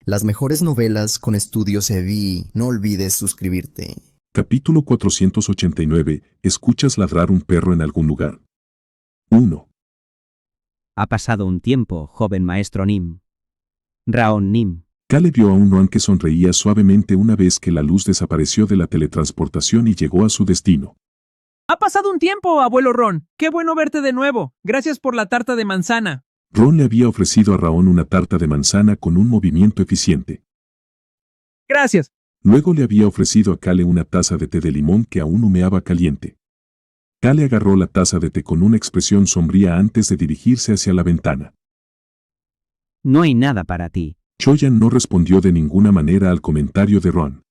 Las mejores novelas con estudios EDI. No olvides suscribirte. Capítulo 489. ¿Escuchas ladrar un perro en algún lugar? 1. Ha pasado un tiempo, joven maestro Nim. Raon Nim. Kale vio a un Noan que sonreía suavemente una vez que la luz desapareció de la teletransportación y llegó a su destino. Ha pasado un tiempo, abuelo Ron. Qué bueno verte de nuevo. Gracias por la tarta de manzana. Ron le había ofrecido a Raon una tarta de manzana con un movimiento eficiente. Gracias. Luego le había ofrecido a Kale una taza de té de limón que aún humeaba caliente. Kale agarró la taza de té con una expresión sombría antes de dirigirse hacia la ventana. No hay nada para ti. Choyan no respondió de ninguna manera al comentario de Ron.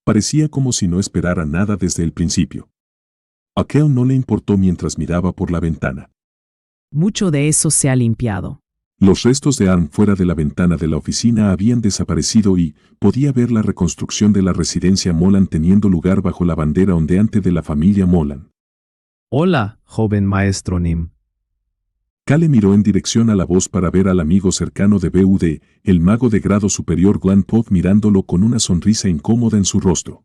Parecía como si no esperara nada desde el principio. A Kale no le importó mientras miraba por la ventana. Mucho de eso se ha limpiado. Los restos de Arm fuera de la ventana de la oficina habían desaparecido y podía ver la reconstrucción de la residencia Molan teniendo lugar bajo la bandera ondeante de la familia Molan. Hola, joven maestro Nim. Kale miró en dirección a la voz para ver al amigo cercano de BUD, el mago de grado superior Glan Pop mirándolo con una sonrisa incómoda en su rostro.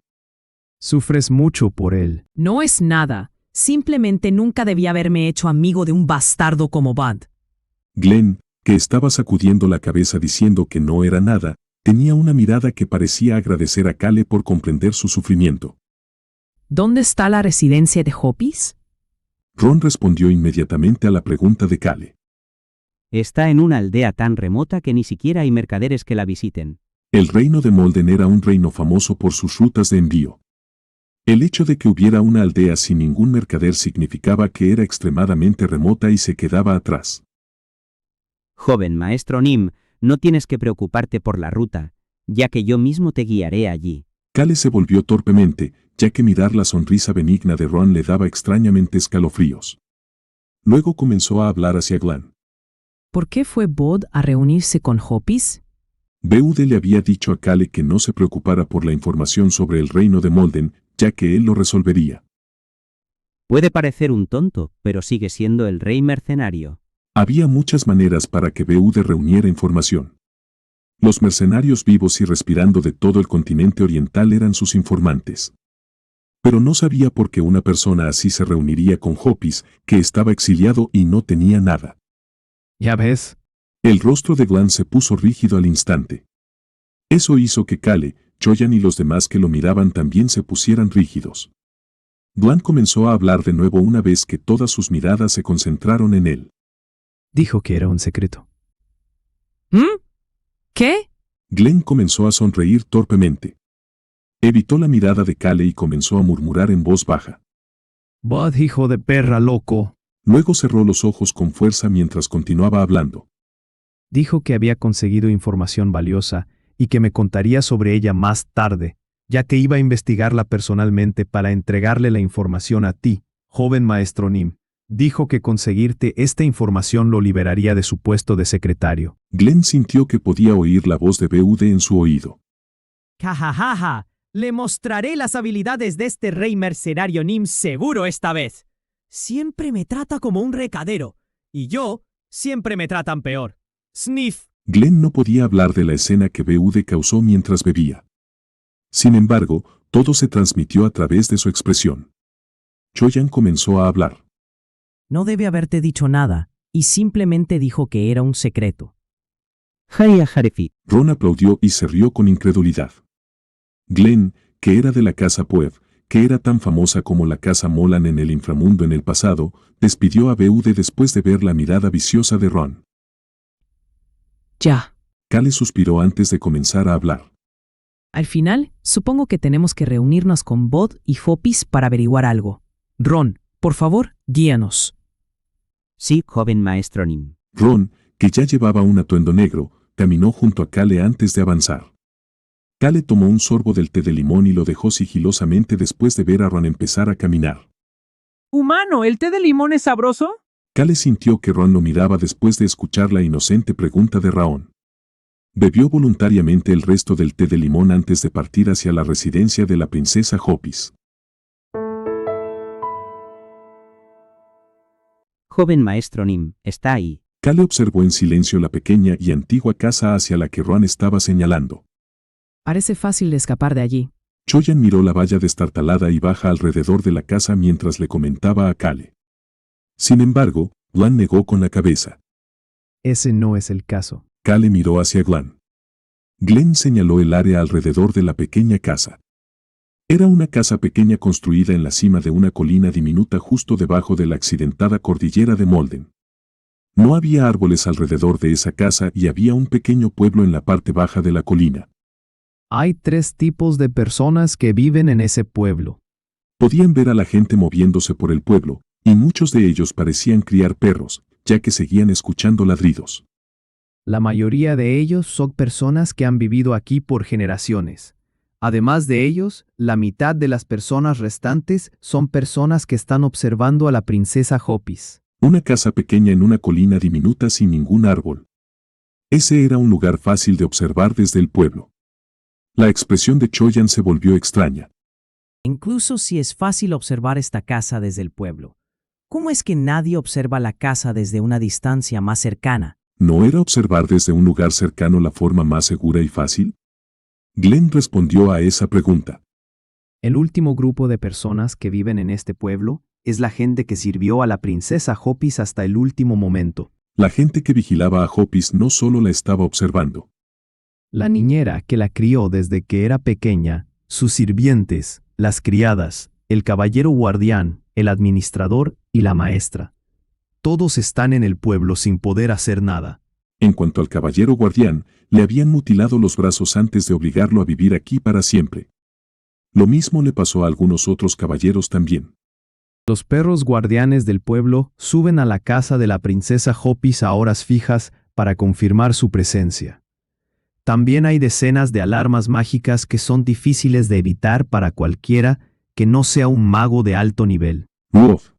Sufres mucho por él. No es nada. Simplemente nunca debí haberme hecho amigo de un bastardo como Bud. Glenn, que estaba sacudiendo la cabeza diciendo que no era nada, tenía una mirada que parecía agradecer a Kale por comprender su sufrimiento. ¿Dónde está la residencia de Hopis? Ron respondió inmediatamente a la pregunta de Kale. Está en una aldea tan remota que ni siquiera hay mercaderes que la visiten. El reino de Molden era un reino famoso por sus rutas de envío. El hecho de que hubiera una aldea sin ningún mercader significaba que era extremadamente remota y se quedaba atrás. Joven maestro Nim, no tienes que preocuparte por la ruta, ya que yo mismo te guiaré allí. Kale se volvió torpemente, ya que mirar la sonrisa benigna de Ron le daba extrañamente escalofríos. Luego comenzó a hablar hacia Glan. ¿Por qué fue Bud a reunirse con Hopis? BUD le había dicho a Kale que no se preocupara por la información sobre el reino de Molden, ya que él lo resolvería. Puede parecer un tonto, pero sigue siendo el rey mercenario. Había muchas maneras para que BUD reuniera información. Los mercenarios vivos y respirando de todo el continente oriental eran sus informantes. Pero no sabía por qué una persona así se reuniría con Hopis, que estaba exiliado y no tenía nada. ¿Ya ves? El rostro de Glan se puso rígido al instante. Eso hizo que Kale, Choyan y los demás que lo miraban también se pusieran rígidos. Glan comenzó a hablar de nuevo una vez que todas sus miradas se concentraron en él. Dijo que era un secreto. ¿Qué? Glenn comenzó a sonreír torpemente. Evitó la mirada de Kale y comenzó a murmurar en voz baja. Bud, hijo de perra loco. Luego cerró los ojos con fuerza mientras continuaba hablando. Dijo que había conseguido información valiosa y que me contaría sobre ella más tarde, ya que iba a investigarla personalmente para entregarle la información a ti, joven maestro Nim. Dijo que conseguirte esta información lo liberaría de su puesto de secretario. Glenn sintió que podía oír la voz de BUD en su oído. Jajajaja, le mostraré las habilidades de este rey mercenario Nim seguro esta vez. Siempre me trata como un recadero, y yo siempre me tratan peor. Sniff. Glenn no podía hablar de la escena que BUD causó mientras bebía. Sin embargo, todo se transmitió a través de su expresión. Choyan comenzó a hablar. No debe haberte dicho nada, y simplemente dijo que era un secreto. Jaya Harefi. Ron aplaudió y se rió con incredulidad. Glenn, que era de la casa Puev, que era tan famosa como la casa Molan en el inframundo en el pasado, despidió a BUD después de ver la mirada viciosa de Ron. Ya. Kale suspiró antes de comenzar a hablar. Al final, supongo que tenemos que reunirnos con Bud y Hopis para averiguar algo. Ron, por favor, guíanos. Sí, joven maestro Nim. Ron, que ya llevaba un atuendo negro, caminó junto a Kale antes de avanzar. Kale tomó un sorbo del té de limón y lo dejó sigilosamente después de ver a Ron empezar a caminar. Humano, ¿el té de limón es sabroso? Kale sintió que Ron lo miraba después de escuchar la inocente pregunta de Raon. Bebió voluntariamente el resto del té de limón antes de partir hacia la residencia de la princesa Hopis. Joven maestro Nim, está ahí. Kale observó en silencio la pequeña y antigua casa hacia la que Ron estaba señalando. Parece fácil de escapar de allí. Choyan miró la valla destartalada y baja alrededor de la casa mientras le comentaba a Kale. Sin embargo, Glenn negó con la cabeza. Ese no es el caso. Kale miró hacia Glenn. Glenn señaló el área alrededor de la pequeña casa. Era una casa pequeña construida en la cima de una colina diminuta justo debajo de la accidentada cordillera de Molden. No había árboles alrededor de esa casa y había un pequeño pueblo en la parte baja de la colina. Hay 3 tipos de personas que viven en ese pueblo. Podían ver a la gente moviéndose por el pueblo, y muchos de ellos parecían criar perros, ya que seguían escuchando ladridos. La mayoría de ellos son personas que han vivido aquí por generaciones. Además de ellos, la mitad de las personas restantes son personas que están observando a la princesa Hopis. Una casa pequeña en una colina diminuta sin ningún árbol. Ese era un lugar fácil de observar desde el pueblo. La expresión de Choyan se volvió extraña. Incluso si es fácil observar esta casa desde el pueblo, ¿cómo es que nadie observa la casa desde una distancia más cercana? ¿No era observar desde un lugar cercano la forma más segura y fácil? Glenn respondió a esa pregunta. El último grupo de personas que viven en este pueblo es la gente que sirvió a la princesa Hopis hasta el último momento. La gente que vigilaba a Hopis no solo la estaba observando. La niñera que la crió desde que era pequeña, sus sirvientes, las criadas, el caballero guardián, el administrador y la maestra. Todos están en el pueblo sin poder hacer nada. En cuanto al caballero guardián, le habían mutilado los brazos antes de obligarlo a vivir aquí para siempre. Lo mismo le pasó a algunos otros caballeros también. Los perros guardianes del pueblo suben a la casa de la princesa Hopis a horas fijas para confirmar su presencia. También hay decenas de alarmas mágicas que son difíciles de evitar para cualquiera que no sea un mago de alto nivel. ¡Uf!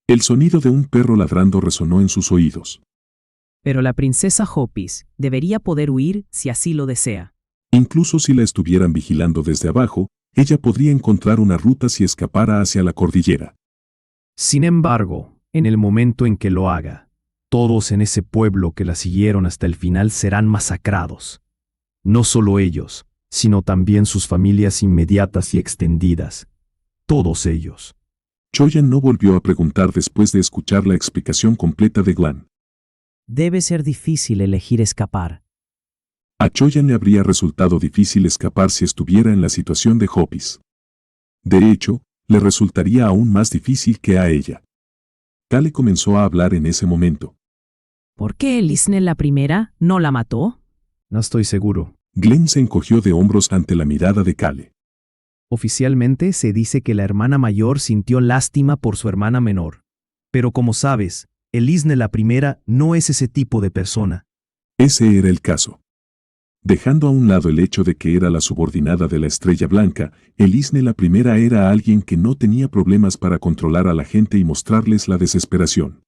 El sonido de un perro ladrando resonó en sus oídos. Pero la princesa Hopis debería poder huir si así lo desea. Incluso si la estuvieran vigilando desde abajo, ella podría encontrar una ruta si escapara hacia la cordillera. Sin embargo, en el momento en que lo haga, todos en ese pueblo que la siguieron hasta el final serán masacrados. No solo ellos, sino también sus familias inmediatas y extendidas. Todos ellos. Choyan no volvió a preguntar después de escuchar la explicación completa de Glenn. Debe ser difícil elegir escapar. A Choyan le habría resultado difícil escapar si estuviera en la situación de Hopis. De hecho, le resultaría aún más difícil que a ella. Kale comenzó a hablar en ese momento. ¿Por qué Elisne la primera no la mató? No estoy seguro. Glenn se encogió de hombros ante la mirada de Kale. Oficialmente se dice que la hermana mayor sintió lástima por su hermana menor. Pero como sabes, Elisne la primera no es ese tipo de persona. Ese era el caso. Dejando a un lado el hecho de que era la subordinada de la Estrella Blanca, Elisne la primera era alguien que no tenía problemas para controlar a la gente y mostrarles la desesperación.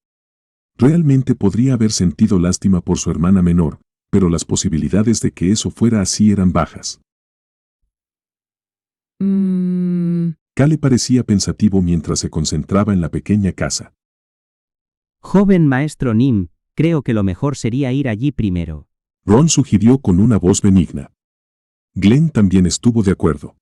Realmente podría haber sentido lástima por su hermana menor, pero las posibilidades de que eso fuera así eran bajas. Kale parecía pensativo mientras se concentraba en la pequeña casa. Joven maestro Nim, creo que lo mejor sería ir allí primero. Ron sugirió con una voz benigna. Glenn también estuvo de acuerdo.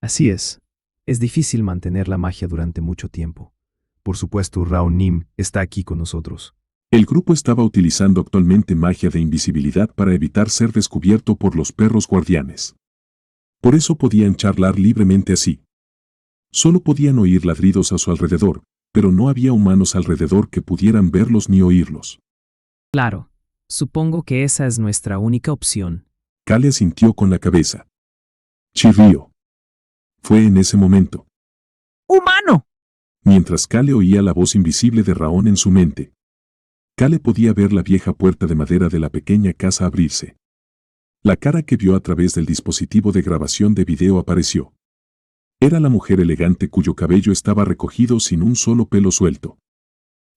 Así es. Es difícil mantener la magia durante mucho tiempo. Por supuesto, Raon Nim está aquí con nosotros. El grupo estaba utilizando actualmente magia de invisibilidad para evitar ser descubierto por los perros guardianes. Por eso podían charlar libremente así. Solo podían oír ladridos a su alrededor, pero no había humanos alrededor que pudieran verlos ni oírlos. Claro. Supongo que esa es nuestra única opción. Kale asintió con la cabeza. Chirrió. Fue en ese momento. ¡Humano! Mientras Kale oía la voz invisible de Raon en su mente. Kale podía ver la vieja puerta de madera de la pequeña casa abrirse. La cara que vio a través del dispositivo de grabación de video apareció. Era la mujer elegante cuyo cabello estaba recogido sin un solo pelo suelto.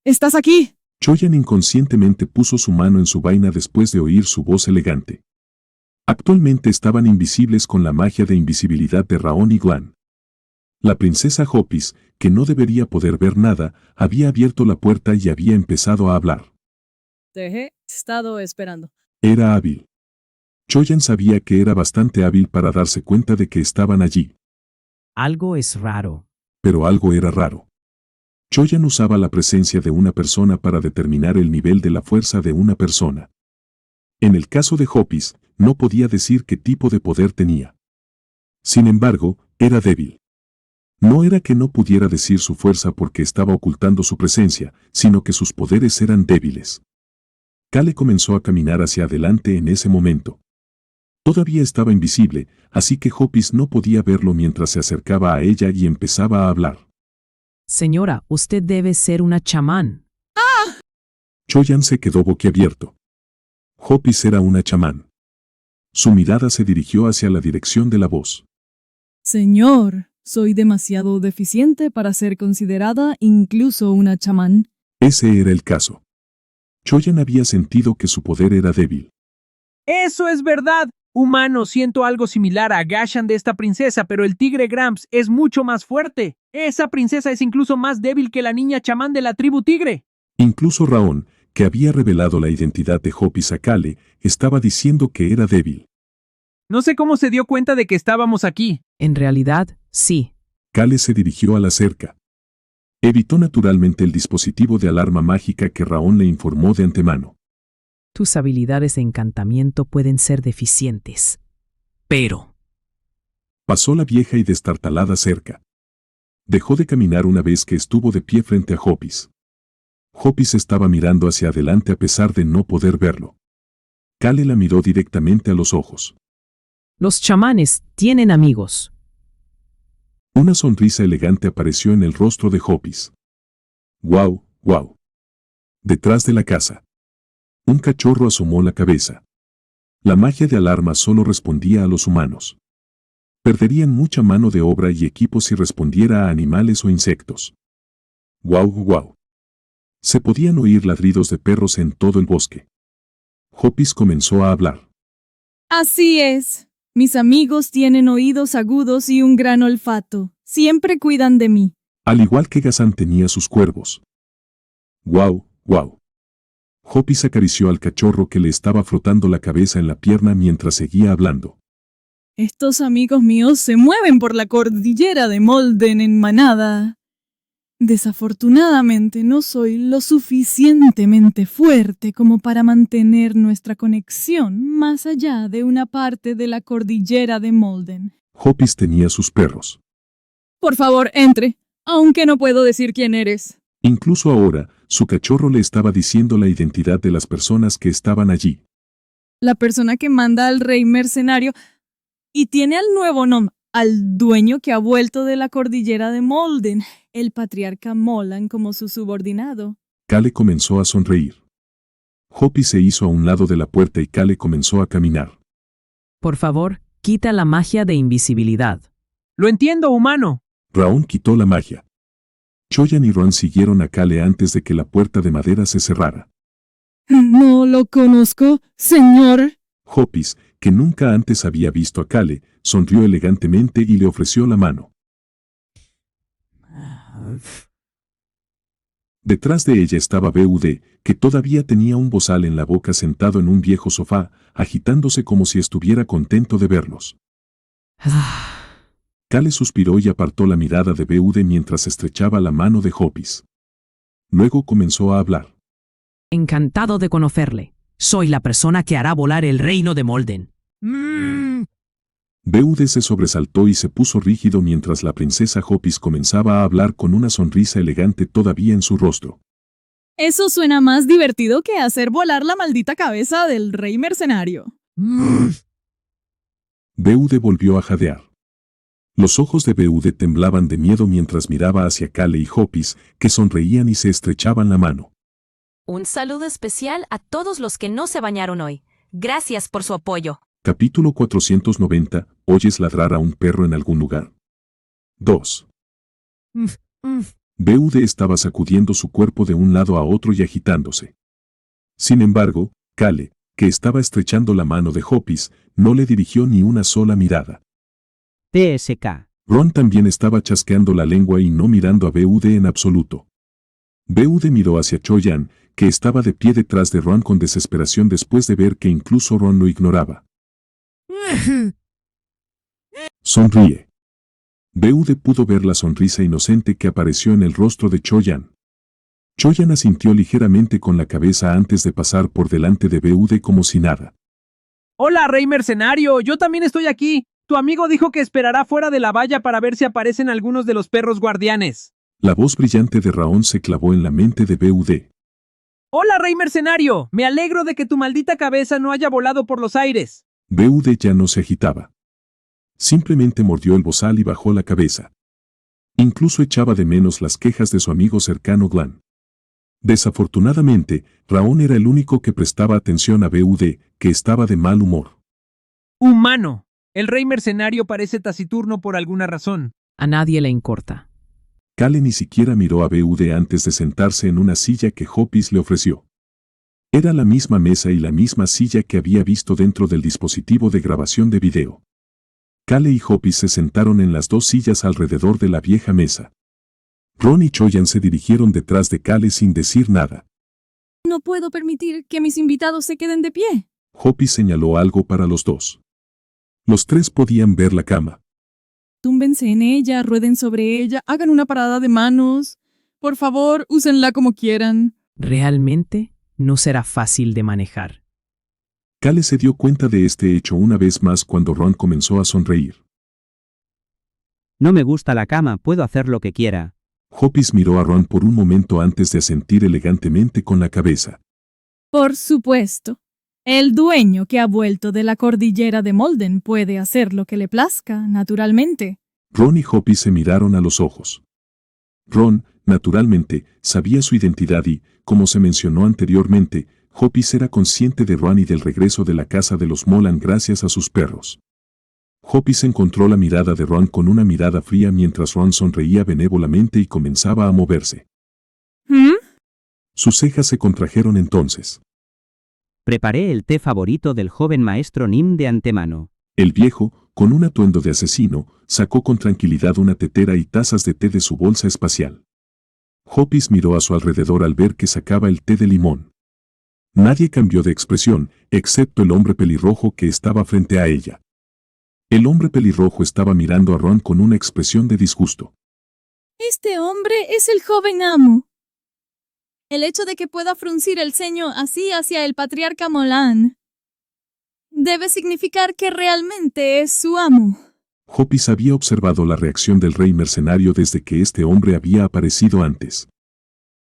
¿Estás aquí? Choyan inconscientemente puso su mano en su vaina después de oír su voz elegante. Actualmente estaban invisibles con la magia de invisibilidad de Raon y Glenn. La princesa Hopis, que no debería poder ver nada, había abierto la puerta y había empezado a hablar. Te he estado esperando. Era hábil. Choyan sabía que era bastante hábil para darse cuenta de que estaban allí, Algo es raro. pero algo era raro. Choyan usaba la presencia de una persona para determinar el nivel de la fuerza de una persona. En el caso de Hopis, no podía decir qué tipo de poder tenía. Sin embargo, era débil. No era que no pudiera decir su fuerza porque estaba ocultando su presencia, sino que sus poderes eran débiles. Kale comenzó a caminar hacia adelante en ese momento. Todavía estaba invisible, así que Hopis no podía verlo mientras se acercaba a ella y empezaba a hablar. Señora, usted debe ser una chamán. Choyan se quedó boquiabierto. Hopis era una chamán. Su mirada se dirigió hacia la dirección de la voz. Señor, soy demasiado deficiente para ser considerada incluso una chamán. Ese era el caso. Choyan había sentido que su poder era débil. Eso es verdad. Humano, siento algo similar a Gashan de esta princesa, pero el tigre Gramps es mucho más fuerte. Esa princesa es incluso más débil que la niña chamán de la tribu tigre. Incluso Raon, que había revelado la identidad de Hopis a Kale, estaba diciendo que era débil. No sé cómo se dio cuenta de que estábamos aquí. En realidad, sí. Kale se dirigió a la cerca. Evitó naturalmente el dispositivo de alarma mágica que Raon le informó de antemano. Tus habilidades de encantamiento pueden ser deficientes. Pero... Pasó la vieja y destartalada cerca. Dejó de caminar una vez que estuvo de pie frente a Hopis. Hopis estaba mirando hacia adelante a pesar de no poder verlo. Kale la miró directamente a los ojos. Los chamanes tienen amigos. Una sonrisa elegante apareció en el rostro de Hopis. ¡Guau, guau! Detrás de la casa. Un cachorro asomó la cabeza. La magia de alarma solo respondía a los humanos. Perderían mucha mano de obra y equipo si respondiera a animales o insectos. ¡Guau, guau! Se podían oír ladridos de perros en todo el bosque. Hopis comenzó a hablar. Así es. Mis amigos tienen oídos agudos y un gran olfato. Siempre cuidan de mí. Al igual que Gazán tenía sus cuervos. ¡Guau, guau! Hopis acarició al cachorro que le estaba frotando la cabeza en la pierna mientras seguía hablando. Estos amigos míos se mueven por la cordillera de Molden en manada. Desafortunadamente no soy lo suficientemente fuerte como para mantener nuestra conexión más allá de una parte de la cordillera de Molden. Hopis tenía sus perros. Por favor, entre, aunque no puedo decir quién eres. Incluso ahora, su cachorro le estaba diciendo la identidad de las personas que estaban allí. La persona que manda al rey mercenario y tiene al nuevo nombre, al dueño que ha vuelto de la cordillera de Molden, el patriarca Molan como su subordinado. Kale comenzó a sonreír. Hopis se hizo a un lado de la puerta y Kale comenzó a caminar. Por favor, quita la magia de invisibilidad. Lo entiendo, humano. Raon quitó la magia. Choyan y Ron siguieron a Kale antes de que la puerta de madera se cerrara. No lo conozco, señor. Hopis, que nunca antes había visto a Kale, sonrió elegantemente y le ofreció la mano. Detrás de ella estaba BUD, que todavía tenía un bozal en la boca sentado en un viejo sofá, agitándose como si estuviera contento de verlos. Kale suspiró y apartó la mirada de BUD mientras estrechaba la mano de Hopis. Luego comenzó a hablar. Encantado de conocerle. Soy la persona que hará volar el reino de Molden. BUD se sobresaltó y se puso rígido mientras la princesa Hopis comenzaba a hablar con una sonrisa elegante todavía en su rostro. Eso suena más divertido que hacer volar la maldita cabeza del rey mercenario. BUD volvió a jadear. Los ojos de BUD temblaban de miedo mientras miraba hacia Kale y Hopis, que sonreían y se estrechaban la mano. Un saludo especial a todos los que no se bañaron hoy. Gracias por su apoyo. Capítulo 490. ¿Oyes ladrar a un perro en algún lugar? 2. BUD estaba sacudiendo su cuerpo de un lado a otro y agitándose. Sin embargo, Kale, que estaba estrechando la mano de Hopis, no le dirigió ni una sola mirada. TSK. Ron también estaba chasqueando la lengua y no mirando a BUD en absoluto. Beude miró hacia Cho-Yan, que estaba de pie detrás de Ron con desesperación después de ver que incluso Ron lo ignoraba. Sonríe. Beude pudo ver la sonrisa inocente que apareció en el rostro de Cho-Yan. Cho-Yan asintió ligeramente con la cabeza antes de pasar por delante de Beude como si nada. Hola, rey mercenario, yo también estoy aquí. Tu amigo dijo que esperará fuera de la valla para ver si aparecen algunos de los perros guardianes. La voz brillante de Raón se clavó en la mente de Beude. Hola, rey mercenario, me alegro de que tu maldita cabeza no haya volado por los aires. Beude ya no se agitaba. Simplemente mordió el bozal y bajó la cabeza. Incluso echaba de menos las quejas de su amigo cercano Glan. Desafortunadamente, Raón era el único que prestaba atención a Beude, que estaba de mal humor. Humano. El rey mercenario parece taciturno por alguna razón. A nadie le importa. Kale ni siquiera miró a Beude antes de sentarse en una silla que Hopis le ofreció. Era la misma mesa y la misma silla que había visto dentro del dispositivo de grabación de video. Kale y Hopis se sentaron en las dos sillas alrededor de la vieja mesa. Ron y Cho-Yan se dirigieron detrás de Kale sin decir nada. No puedo permitir que mis invitados se queden de pie. Hopis señaló algo para los dos. Los tres podían ver la cama. Túmbense en ella, rueden sobre ella, hagan una parada de manos. Por favor, úsenla como quieran. Realmente no será fácil de manejar. Kale se dio cuenta de este hecho una vez más cuando Ron comenzó a sonreír. No me gusta la cama, puedo hacer lo que quiera. Hopis miró a Ron por un momento antes de asentir elegantemente con la cabeza. Por supuesto. El dueño que ha vuelto de la cordillera de Molden puede hacer lo que le plazca, naturalmente. Ron y Hopis se miraron a los ojos. Ron, naturalmente, sabía su identidad y, como se mencionó anteriormente, Hopis era consciente de Ron y del regreso de la casa de los Molan gracias a sus perros. Hopis encontró la mirada de Ron con una mirada fría mientras Ron sonreía benévolamente y comenzaba a moverse. Sus cejas se contrajeron entonces. Preparé el té favorito del joven maestro Nim de antemano. El viejo, con un atuendo de asesino, sacó con tranquilidad una tetera y tazas de té de su bolsa espacial. Hopis miró a su alrededor al ver que sacaba el té de limón. Nadie cambió de expresión, excepto el hombre pelirrojo que estaba frente a ella. El hombre pelirrojo estaba mirando a Ron con una expresión de disgusto. Este hombre es el joven amo. El hecho de que pueda fruncir el ceño así hacia el patriarca Molan debe significar que realmente es su amo. Hopis había observado la reacción del rey mercenario desde que este hombre había aparecido antes.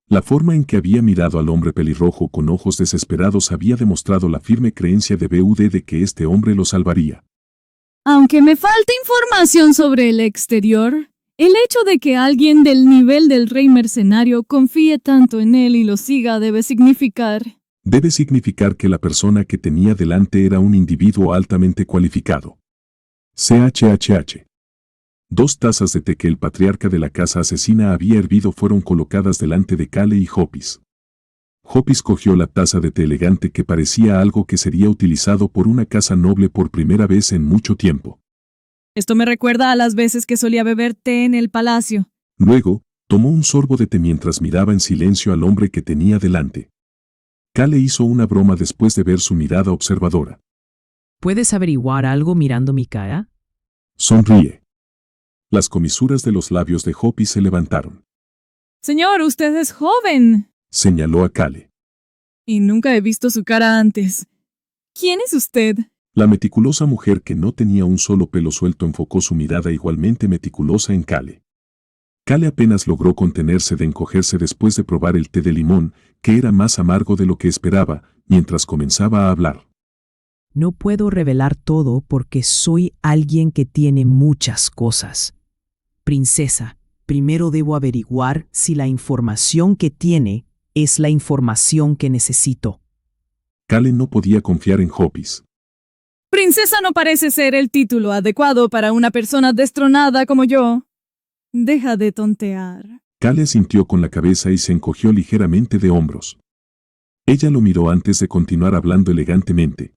La forma en que había mirado al hombre pelirrojo con ojos desesperados había demostrado la firme creencia de Beude de que este hombre lo salvaría. Aunque me falta información sobre el exterior, el hecho de que alguien del nivel del rey mercenario confíe tanto en él y lo siga debe significar que la persona que tenía delante era un individuo altamente cualificado. CHHH. 2 tazas de té que el patriarca de la casa asesina había hervido fueron colocadas delante de Kale y Hopis. Hopis cogió la taza de té elegante que parecía algo que sería utilizado por una casa noble por primera vez en mucho tiempo. Esto me recuerda a las veces que solía beber té en el palacio. Luego, tomó un sorbo de té mientras miraba en silencio al hombre que tenía delante. Kale hizo una broma después de ver su mirada observadora. ¿Puedes averiguar algo mirando mi cara? Sonríe. Las comisuras de los labios de Hopis se levantaron. Señor, usted es joven. Señaló a Kale. Y nunca he visto su cara antes. ¿Quién es usted? La meticulosa mujer que no tenía un solo pelo suelto enfocó su mirada igualmente meticulosa en Kale. Kale apenas logró contenerse de encogerse después de probar el té de limón, que era más amargo de lo que esperaba, mientras comenzaba a hablar. No puedo revelar todo porque soy alguien que tiene muchas cosas. Princesa, primero debo averiguar si la información que tiene es la información que necesito. Kale no podía confiar en Hopis. Princesa no parece ser el título adecuado para una persona destronada como yo. Deja de tontear. Kale asintió con la cabeza y se encogió ligeramente de hombros. Ella lo miró antes de continuar hablando elegantemente.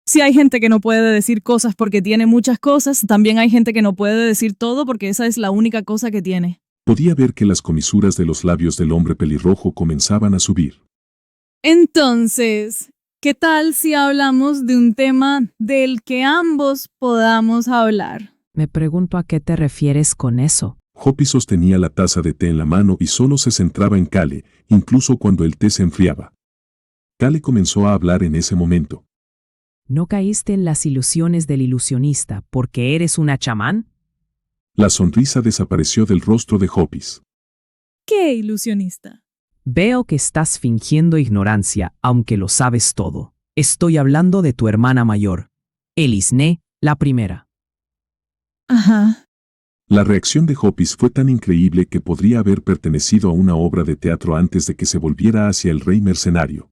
Si hay gente que no puede decir cosas porque tiene muchas cosas, también hay gente que no puede decir todo porque esa es la única cosa que tiene. Podía ver que las comisuras de los labios del hombre pelirrojo comenzaban a subir. Entonces, ¿qué tal si hablamos de un tema del que ambos podamos hablar? Me pregunto a qué te refieres con eso. Hopi sostenía la taza de té en la mano y solo se centraba en Kale, incluso cuando el té se enfriaba. Kale comenzó a hablar en ese momento. ¿No caíste en las ilusiones del ilusionista porque eres una chamán? La sonrisa desapareció del rostro de Hopis. ¿Qué ilusionista? Veo que estás fingiendo ignorancia, aunque lo sabes todo. Estoy hablando de tu hermana mayor, Elisne, la primera. Ajá. La reacción de Hopis fue tan increíble que podría haber pertenecido a una obra de teatro antes de que se volviera hacia el rey mercenario.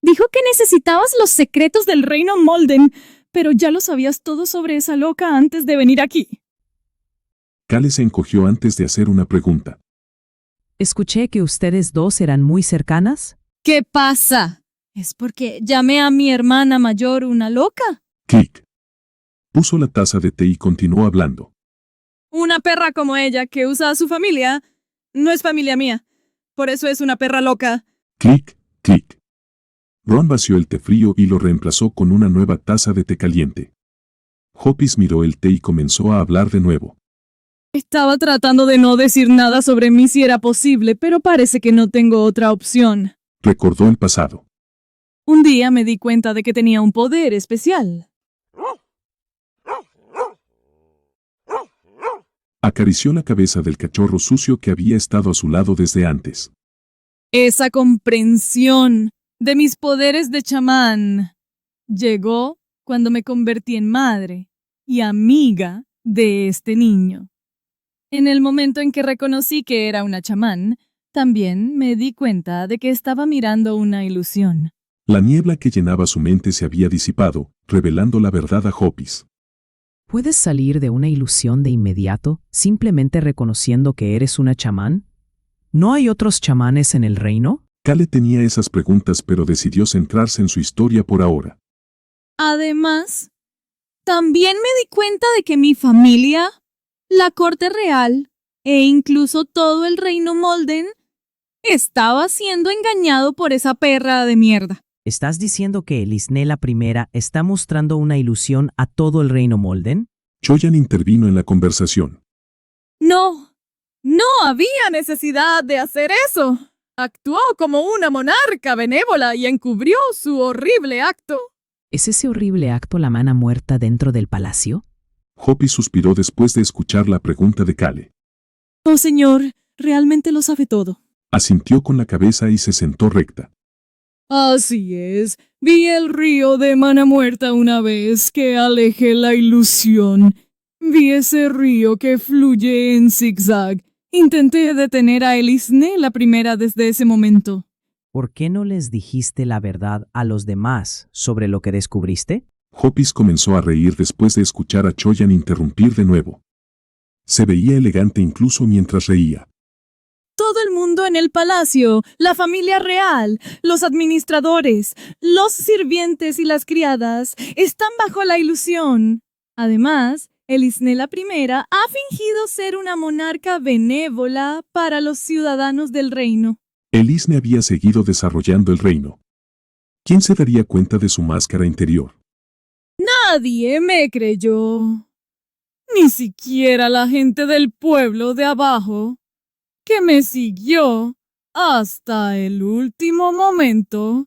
Dijo que necesitabas los secretos del reino Molden, pero ya lo sabías todo sobre esa loca antes de venir aquí. Kale se encogió antes de hacer una pregunta. Escuché que ustedes dos eran muy cercanas. ¿Qué pasa? ¿Es porque llamé a mi hermana mayor una loca? Clic. Puso la taza de té y continuó hablando. Una perra como ella que usa a su familia no es familia mía. Por eso es una perra loca. Clic, clic. Ron vació el té frío y lo reemplazó con una nueva taza de té caliente. Hopis miró el té y comenzó a hablar de nuevo. Estaba tratando de no decir nada sobre mí si era posible, pero parece que no tengo otra opción. Recordó el pasado. Un día me di cuenta de que tenía un poder especial. Acarició la cabeza del cachorro sucio que había estado a su lado desde antes. Esa comprensión de mis poderes de chamán llegó cuando me convertí en madre y amiga de este niño. En el momento en que reconocí que era una chamán, también me di cuenta de que estaba mirando una ilusión. La niebla que llenaba su mente se había disipado, revelando la verdad a Hopis. ¿Puedes salir de una ilusión de inmediato, simplemente reconociendo que eres una chamán? ¿No hay otros chamanes en el reino? Kale tenía esas preguntas pero decidió centrarse en su historia por ahora. Además, también me di cuenta de que mi familia, la corte real e incluso todo el reino Molden estaba siendo engañado por esa perra de mierda. ¿Estás diciendo que Elisne la primera está mostrando una ilusión a todo el reino Molden? Choyan intervino en la conversación. No había necesidad de hacer eso. Actuó como una monarca benévola y encubrió su horrible acto. ¿Es ese horrible acto la mana muerta dentro del palacio? Hopis suspiró después de escuchar la pregunta de Kale. Oh, señor, realmente lo sabe todo. Asintió con la cabeza y se sentó recta. Así es. Vi el río de mana muerta una vez que alejé la ilusión. Vi ese río que fluye en zigzag. Intenté detener a Elisne la primera desde ese momento. ¿Por qué no les dijiste la verdad a los demás sobre lo que descubriste? Hopis comenzó a reír después de escuchar a Choyan interrumpir de nuevo. Se veía elegante incluso mientras reía. Todo el mundo en el palacio, la familia real, los administradores, los sirvientes y las criadas están bajo la ilusión. Además, Elisne la primera ha fingido ser una monarca benévola para los ciudadanos del reino. Elisne había seguido desarrollando el reino. ¿Quién se daría cuenta de su máscara interior? Nadie me creyó. Ni siquiera la gente del pueblo de abajo, que me siguió hasta el último momento,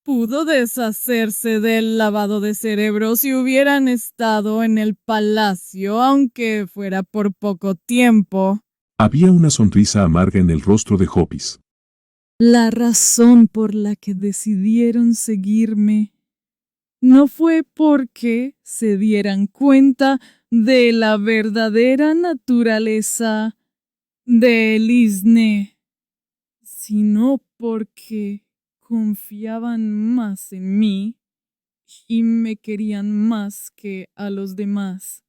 pudo deshacerse del lavado de cerebro si hubieran estado en el palacio, aunque fuera por poco tiempo. Había una sonrisa amarga en el rostro de Hopis. La razón por la que decidieron seguirme no fue porque se dieran cuenta de la verdadera naturaleza de Elisne, sino porque confiaban más en mí y me querían más que a los demás.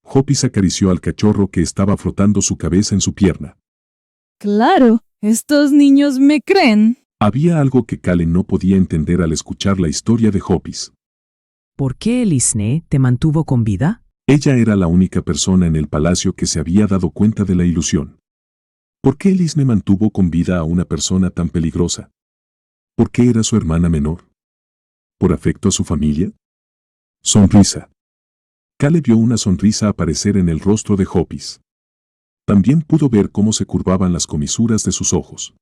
Hopis acarició al cachorro que estaba frotando su cabeza en su pierna. Claro, estos niños me creen. Había algo que Kale no podía entender al escuchar la historia de Hopis. ¿Por qué Elisne te mantuvo con vida? Ella era la única persona en el palacio que se había dado cuenta de la ilusión. ¿Por qué Elisne mantuvo con vida a una persona tan peligrosa? ¿Por qué era su hermana menor? ¿Por afecto a su familia? Sonrisa. Kale vio una sonrisa aparecer en el rostro de Hopis. También pudo ver cómo se curvaban las comisuras de sus ojos.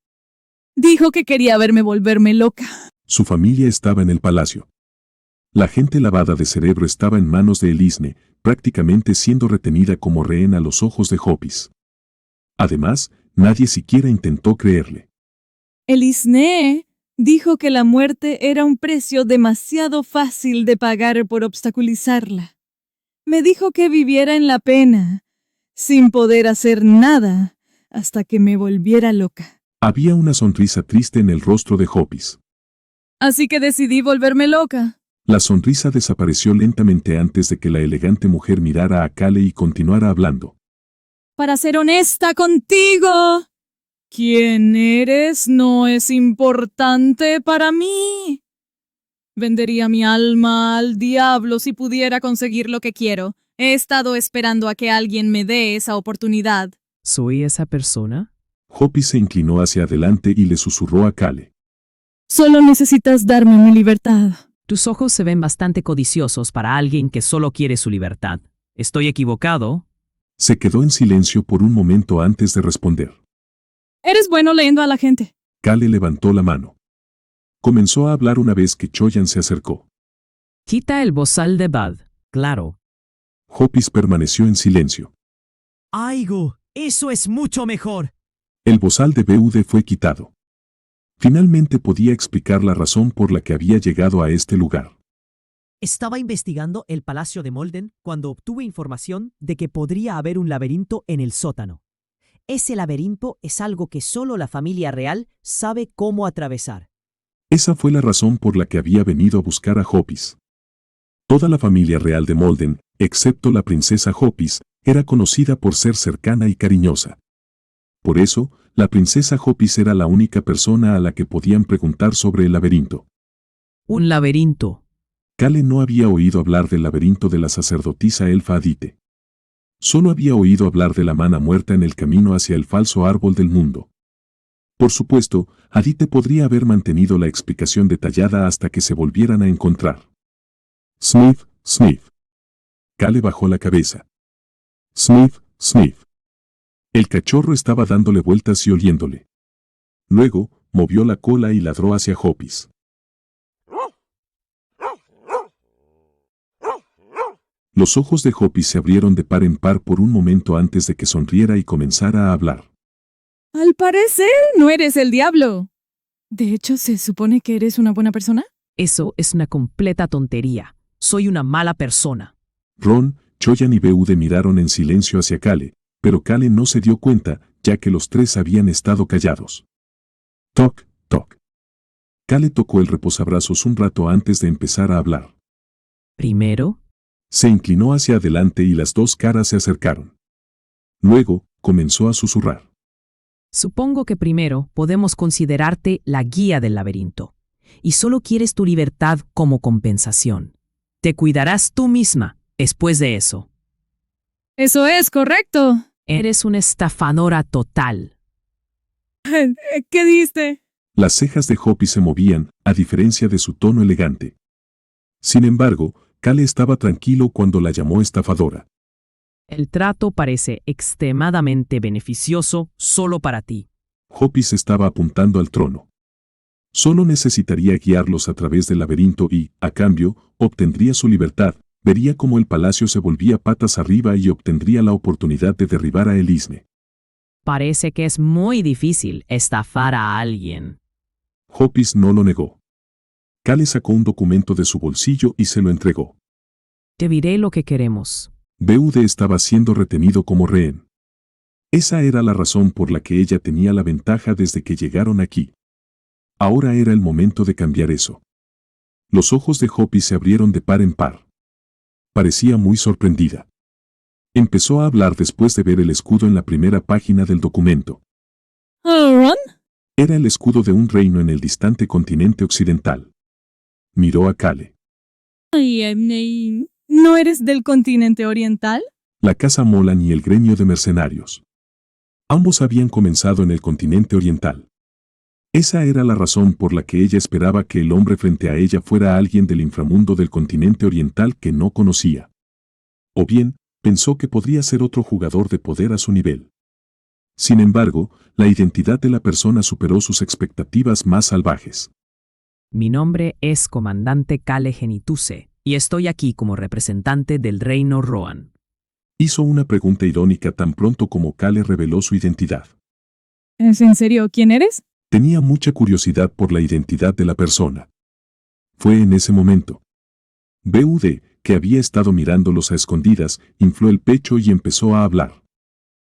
Dijo que quería verme volverme loca. Su familia estaba en el palacio. La gente lavada de cerebro estaba en manos de Elisne, prácticamente siendo retenida como rehén a los ojos de Hopis. Además, nadie siquiera intentó creerle. Elisne dijo que la muerte era un precio demasiado fácil de pagar por obstaculizarla. Me dijo que viviera en la pena, sin poder hacer nada, hasta que me volviera loca. Había una sonrisa triste en el rostro de Hopis. Así que decidí volverme loca. La sonrisa desapareció lentamente antes de que la elegante mujer mirara a Kale y continuara hablando. Para ser honesta contigo, quién eres no es importante para mí. Vendería mi alma al diablo si pudiera conseguir lo que quiero. He estado esperando a que alguien me dé esa oportunidad. ¿Soy esa persona? Hopis se inclinó hacia adelante y le susurró a Kale. Solo necesitas darme mi libertad. Tus ojos se ven bastante codiciosos para alguien que solo quiere su libertad. ¿Estoy equivocado? Se quedó en silencio por un momento antes de responder. Eres bueno leyendo a la gente. Kale levantó la mano. Comenzó a hablar una vez que Choyan se acercó. Quita el bozal de Bad. Claro. Hopis permaneció en silencio. Aigo, eso es mucho mejor. El bozal de Beude fue quitado. Finalmente podía explicar la razón por la que había llegado a este lugar. Estaba investigando el Palacio de Molden cuando obtuve información de que podría haber un laberinto en el sótano. Ese laberinto es algo que solo la familia real sabe cómo atravesar. Esa fue la razón por la que había venido a buscar a Hopis. Toda la familia real de Molden, excepto la princesa Hopis, era conocida por ser cercana y cariñosa. Por eso, la princesa Hopis era la única persona a la que podían preguntar sobre el laberinto. Un laberinto. Kale no había oído hablar del laberinto de la sacerdotisa elfa Adite. Solo había oído hablar de la mana muerta en el camino hacia el falso árbol del mundo. Por supuesto, Adite podría haber mantenido la explicación detallada hasta que se volvieran a encontrar. Sniff, sniff. Kale bajó la cabeza. Sniff, sniff. El cachorro estaba dándole vueltas y oliéndole. Luego, movió la cola y ladró hacia Hopis. Los ojos de Hopis se abrieron de par en par por un momento antes de que sonriera y comenzara a hablar. Al parecer, no eres el diablo. De hecho, ¿se supone que eres una buena persona? Eso es una completa tontería. Soy una mala persona. Ron, Choyan y Beude miraron en silencio hacia Kale, pero Kale no se dio cuenta, ya que los tres habían estado callados. Toc, toc. Kale tocó el reposabrazos un rato antes de empezar a hablar. Primero, Se inclinó hacia adelante y las dos caras se acercaron. Luego, comenzó a susurrar. supongo que primero podemos considerarte la guía del laberinto. Y solo quieres tu libertad como compensación. Te cuidarás tú misma después de eso. Eso es correcto. Eres una estafadora total. ¿Qué diste? Las cejas de Hopis se movían, a diferencia de su tono elegante. Sin embargo, Kale estaba tranquilo cuando la llamó estafadora. El trato parece extremadamente beneficioso solo para ti. Hopis estaba apuntando al trono. Solo necesitaría guiarlos a través del laberinto y, a cambio, obtendría su libertad, vería cómo el palacio se volvía patas arriba y obtendría la oportunidad de derribar a Elisne. Parece que es muy difícil estafar a alguien. Hopis no lo negó. Kale sacó un documento de su bolsillo y se lo entregó. Te diré lo que queremos. Beude estaba siendo retenido como rehén. Esa era la razón por la que ella tenía la ventaja desde que llegaron aquí. Ahora era el momento de cambiar eso. Los ojos de Hopis se abrieron de par en par. Parecía muy sorprendida. Empezó a hablar después de ver el escudo en la primera página del documento. ¿Ron? Era el escudo de un reino en el distante continente occidental. Miró a Kale. ¿No eres del continente oriental? La casa Molan y el gremio de mercenarios. Ambos habían comenzado en el continente oriental. Esa era la razón por la que ella esperaba que el hombre frente a ella fuera alguien del inframundo del continente oriental que no conocía. O bien, pensó que podría ser otro jugador de poder a su nivel. Sin embargo, la identidad de la persona superó sus expectativas más salvajes. Mi nombre es Comandante Kale Genituse, y estoy aquí como representante del Reino Rohan. Hizo una pregunta irónica tan pronto como Kale reveló su identidad. ¿Es en serio quién eres? Tenía mucha curiosidad por la identidad de la persona. Fue en ese momento. BUD, que había estado mirándolos a escondidas, infló el pecho y empezó a hablar.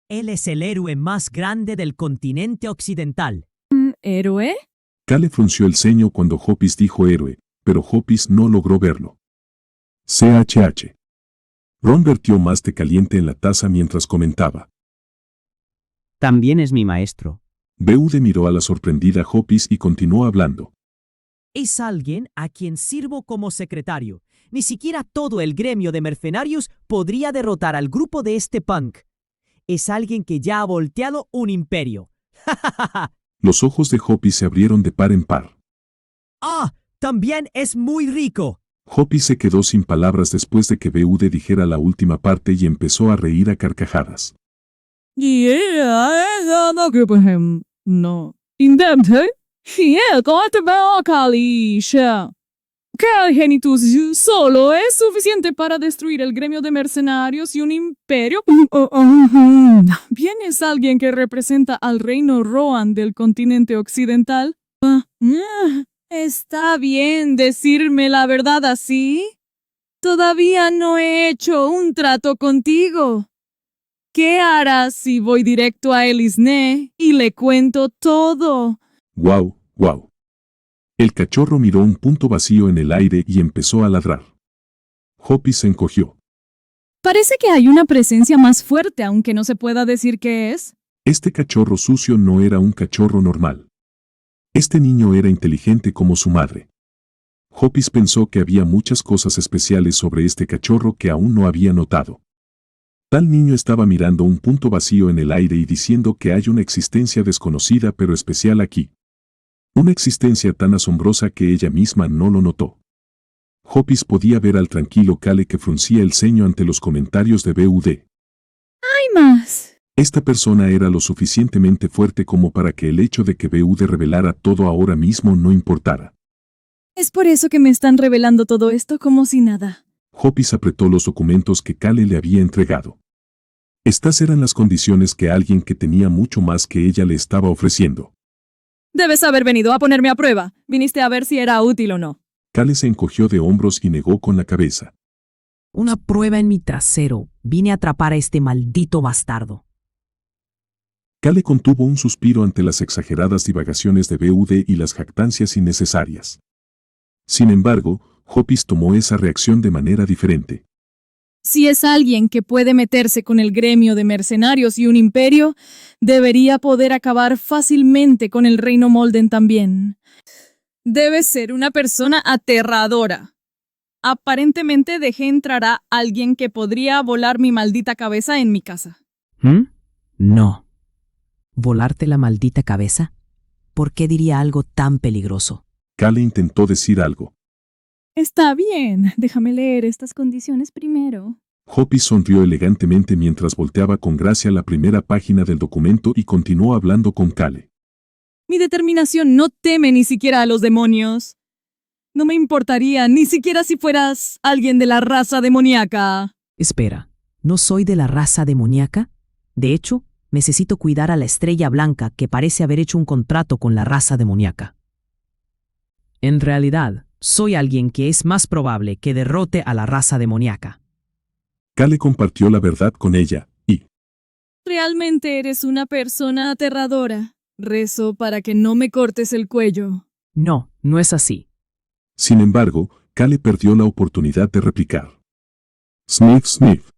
Él es el héroe más grande del continente occidental. ¿Héroe? Kale frunció el ceño cuando Hopis dijo héroe, pero Hopis no logró verlo. CHH. Ron vertió más té caliente en la taza mientras comentaba. También es mi maestro. BUD miró a la sorprendida Hopis y continuó hablando. Es alguien a quien sirvo como secretario. Ni siquiera todo el gremio de mercenarios podría derrotar al grupo de este punk. Es alguien que ya ha volteado un imperio. Los ojos de Hopis se abrieron de par en par. ¡Ah! También es muy rico. Hopis se quedó sin palabras después de que BUD dijera la última parte y empezó a reír a carcajadas. No. Indemte. Kale Genitus solo es suficiente para destruir el gremio de mercenarios y un imperio. Bien es alguien que representa al reino Rohan del continente occidental. Está bien decirme la verdad así. Todavía no he hecho un trato contigo. ¿Qué harás si voy directo a Elisne y le cuento todo? ¡Guau, guau! El cachorro miró un punto vacío en el aire y empezó a ladrar. Hopis se encogió. Parece que hay una presencia más fuerte, aunque no se pueda decir qué es. Este cachorro sucio no era un cachorro normal. Este niño era inteligente como su madre. Hopis pensó que había muchas cosas especiales sobre este cachorro que aún no había notado. Tal niño estaba mirando un punto vacío en el aire y diciendo que hay una existencia desconocida pero especial aquí. Una existencia tan asombrosa que ella misma no lo notó. Hopis podía ver al tranquilo Kale que fruncía el ceño ante los comentarios de BUD. ¡Hay más! Esta persona era lo suficientemente fuerte como para que el hecho de que BUD revelara todo ahora mismo no importara. Es por eso que me están revelando todo esto como si nada. Hopis apretó los documentos que Kale le había entregado. Estas eran las condiciones que alguien que tenía mucho más que ella le estaba ofreciendo. Debes haber venido a ponerme a prueba. Viniste a ver si era útil o no. Kale se encogió de hombros y negó con la cabeza. Una prueba en mi trasero. Vine a atrapar a este maldito bastardo. Kale contuvo un suspiro ante las exageradas divagaciones de BUD y las jactancias innecesarias. Sin embargo, Hopis tomó esa reacción de manera diferente. Si es alguien que puede meterse con el gremio de mercenarios y un imperio, debería poder acabar fácilmente con el reino Molden también. Debe ser una persona aterradora. Aparentemente dejé entrar a alguien que podría volar mi maldita cabeza en mi casa. No. ¿Volarte la maldita cabeza? ¿Por qué diría algo tan peligroso? Kale intentó decir algo. Está bien, déjame leer estas condiciones primero. Hopis sonrió elegantemente mientras volteaba con gracia la primera página del documento y continuó hablando con Kale. Mi determinación no teme ni siquiera a los demonios. No me importaría ni siquiera si fueras alguien de la raza demoníaca. Espera, ¿no soy de la raza demoníaca? De hecho, necesito cuidar a la estrella blanca que parece haber hecho un contrato con la raza demoníaca. En realidad, soy alguien que es más probable que derrote a la raza demoníaca. Kale compartió la verdad con ella, y... Realmente eres una persona aterradora. Rezo para que no me cortes el cuello. No, no es así. Sin embargo, Kale perdió la oportunidad de replicar. Sniff, sniff.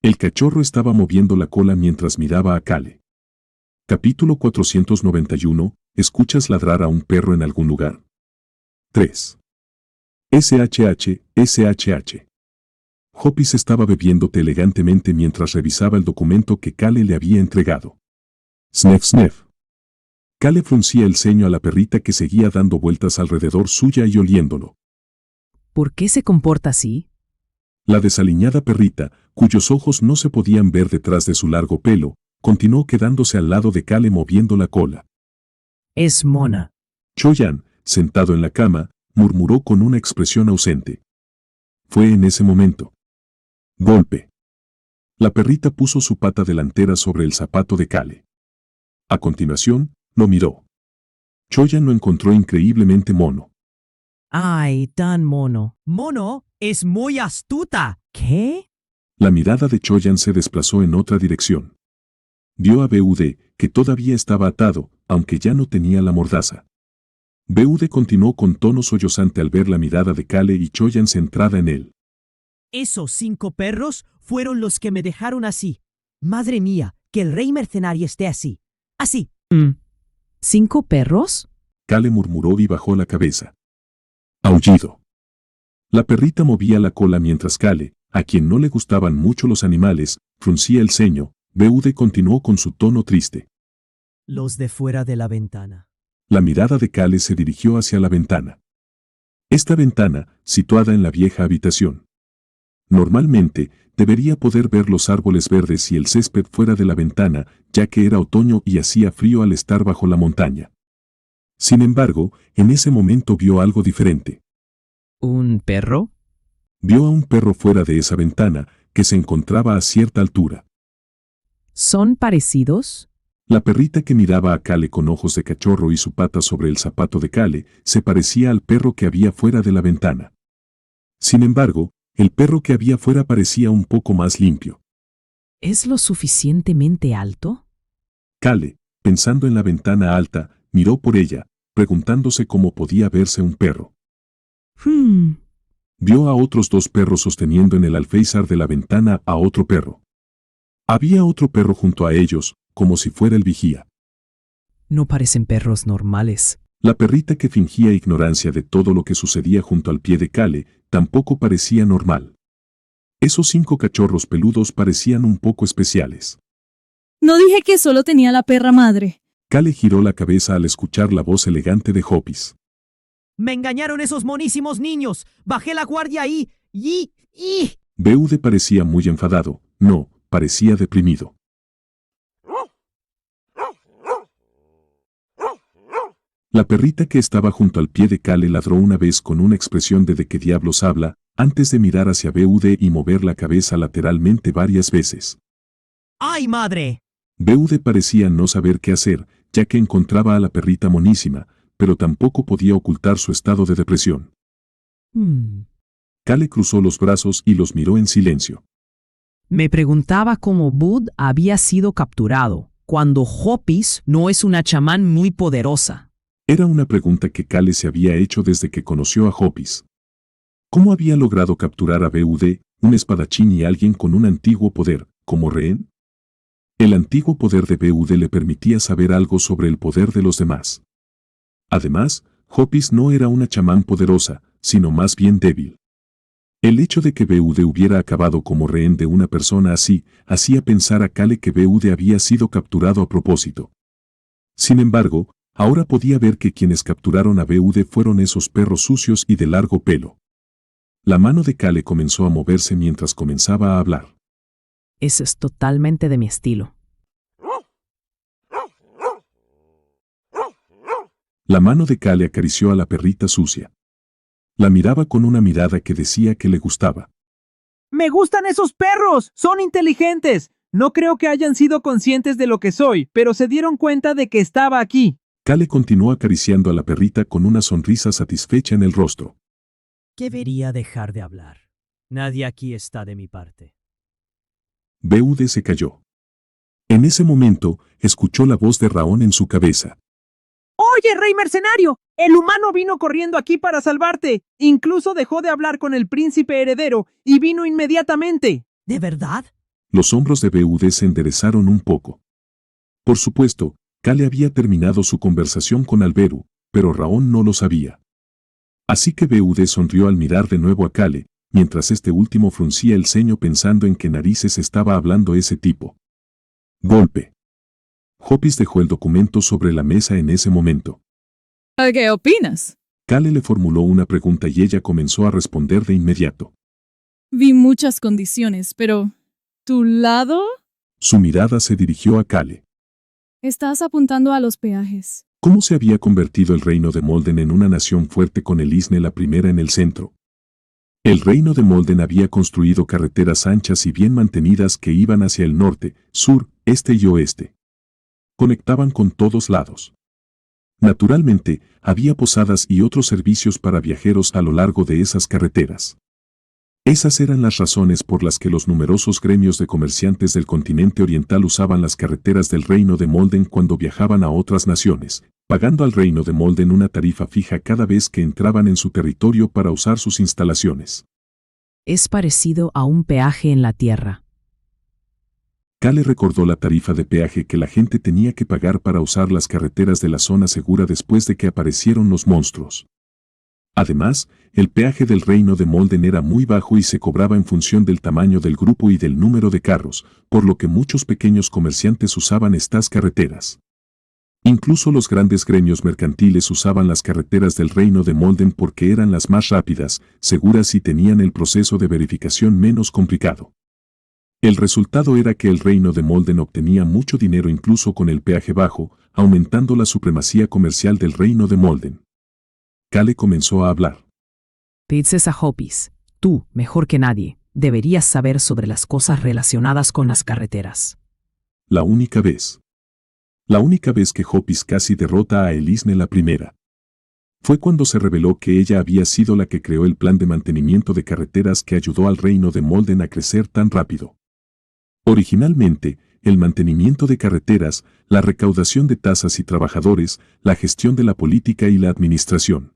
El cachorro estaba moviendo la cola mientras miraba a Kale. Capítulo 491. ¿Escuchas ladrar a un perro en algún lugar? 3. SHH, SHH. Hopis estaba bebiendo té elegantemente mientras revisaba el documento que Kale le había entregado. Snef snef. Kale fruncía el ceño a la perrita que seguía dando vueltas alrededor suya y oliéndolo. ¿Por qué se comporta así? La desaliñada perrita, cuyos ojos no se podían ver detrás de su largo pelo, continuó quedándose al lado de Kale moviendo la cola. Es mona. Choyan, sentado en la cama, murmuró con una expresión ausente. Fue en ese momento. Golpe. La perrita puso su pata delantera sobre el zapato de Kale. A continuación, lo miró. Choyan lo encontró increíblemente mono. Ay, tan mono. Mono es muy astuta. ¿Qué? La mirada de Choyan se desplazó en otra dirección. Vio a BUD, que todavía estaba atado, aunque ya no tenía la mordaza. BUD continuó con tono sollozante al ver la mirada de Kale y Choyan centrada en él. Esos 5 perros fueron los que me dejaron así. Madre mía, que el rey mercenario esté así. Así. ¿5 perros? Kale murmuró y bajó la cabeza. Aullido. La perrita movía la cola mientras Kale, a quien no le gustaban mucho los animales, fruncía el ceño. BUD continuó con su tono triste. Los de fuera de la ventana. La mirada de Kale se dirigió hacia la ventana. Esta ventana, situada en la vieja habitación. Normalmente, debería poder ver los árboles verdes y el césped fuera de la ventana, ya que era otoño y hacía frío al estar bajo la montaña. Sin embargo, en ese momento vio algo diferente. ¿Un perro? Vio a un perro fuera de esa ventana, que se encontraba a cierta altura. ¿Son parecidos? La perrita que miraba a Kale con ojos de cachorro y su pata sobre el zapato de Kale, se parecía al perro que había fuera de la ventana. Sin embargo, el perro que había fuera parecía un poco más limpio. ¿Es lo suficientemente alto? Kale, pensando en la ventana alta, miró por ella, preguntándose cómo podía verse un perro. Vio a otros 2 perros sosteniendo en el alféizar de la ventana a otro perro. Había otro perro junto a ellos, como si fuera el vigía. No parecen perros normales. La perrita que fingía ignorancia de todo lo que sucedía junto al pie de Kale, tampoco parecía normal. Esos 5 cachorros peludos parecían un poco especiales. No dije que solo tenía la perra madre. Kale giró la cabeza al escuchar la voz elegante de Hopis. Me engañaron esos monísimos niños. Bajé la guardia y... BUD parecía muy enfadado, no, parecía deprimido. La perrita que estaba junto al pie de Kale ladró una vez con una expresión de qué diablos habla, antes de mirar hacia BUD y mover la cabeza lateralmente varias veces. ¡Ay, madre! BUD parecía no saber qué hacer, ya que encontraba a la perrita monísima, pero tampoco podía ocultar su estado de depresión. Kale cruzó los brazos y los miró en silencio. Me preguntaba cómo Bud había sido capturado, cuando Hopis no es una chamán muy poderosa. Era una pregunta que Kale se había hecho desde que conoció a Hopis. ¿Cómo había logrado capturar a BUD, un espadachín y alguien con un antiguo poder, como rehén? El antiguo poder de BUD le permitía saber algo sobre el poder de los demás. Además, Hopis no era una chamán poderosa, sino más bien débil. El hecho de que BUD hubiera acabado como rehén de una persona así, hacía pensar a Kale que BUD había sido capturado a propósito. Sin embargo, ahora podía ver que quienes capturaron a BUD fueron esos perros sucios y de largo pelo. La mano de Kale comenzó a moverse mientras comenzaba a hablar. Eso es totalmente de mi estilo. La mano de Kale acarició a la perrita sucia. La miraba con una mirada que decía que le gustaba. ¡Me gustan esos perros! ¡Son inteligentes! No creo que hayan sido conscientes de lo que soy, pero se dieron cuenta de que estaba aquí. Kale continuó acariciando a la perrita con una sonrisa satisfecha en el rostro. Debería dejar de hablar. Nadie aquí está de mi parte. BUD se calló. En ese momento, escuchó la voz de Raón en su cabeza. ¡Oye, rey mercenario! El humano vino corriendo aquí para salvarte. Incluso dejó de hablar con el príncipe heredero y vino inmediatamente. ¿De verdad? Los hombros de BUD se enderezaron un poco. Por supuesto, Kale había terminado su conversación con Alberu, pero Raón no lo sabía. Así que BUD sonrió al mirar de nuevo a Kale, mientras este último fruncía el ceño pensando en qué narices estaba hablando ese tipo. Golpe. Hoppis dejó el documento sobre la mesa en ese momento. ¿Qué opinas? Cale le formuló una pregunta y ella comenzó a responder de inmediato. Vi muchas condiciones, pero ¿tu lado? Su mirada se dirigió a Cale. Estás apuntando a los peajes. ¿Cómo se había convertido el reino de Molden en una nación fuerte con Elisne la primera en el centro? El reino de Molden había construido carreteras anchas y bien mantenidas que iban hacia el norte, sur, este y oeste. Conectaban con todos lados. Naturalmente, había posadas y otros servicios para viajeros a lo largo de esas carreteras. Esas eran las razones por las que los numerosos gremios de comerciantes del continente oriental usaban las carreteras del reino de Molden cuando viajaban a otras naciones, pagando al reino de Molden una tarifa fija cada vez que entraban en su territorio para usar sus instalaciones. Es parecido a un peaje en la tierra. Cale recordó la tarifa de peaje que la gente tenía que pagar para usar las carreteras de la zona segura después de que aparecieron los monstruos. Además, el peaje del reino de Molden era muy bajo y se cobraba en función del tamaño del grupo y del número de carros, por lo que muchos pequeños comerciantes usaban estas carreteras. Incluso los grandes gremios mercantiles usaban las carreteras del reino de Molden porque eran las más rápidas, seguras y tenían el proceso de verificación menos complicado. El resultado era que el reino de Molden obtenía mucho dinero incluso con el peaje bajo, aumentando la supremacía comercial del reino de Molden. Cale comenzó a hablar. Princesa Hoppis, tú, mejor que nadie, deberías saber sobre las cosas relacionadas con las carreteras. La única vez que Hoppis casi derrota a Elisne la primera. Fue cuando se reveló que ella había sido la que creó el plan de mantenimiento de carreteras que ayudó al reino de Molden a crecer tan rápido. Originalmente, el mantenimiento de carreteras, la recaudación de tasas y trabajadores, la gestión de la política y la administración.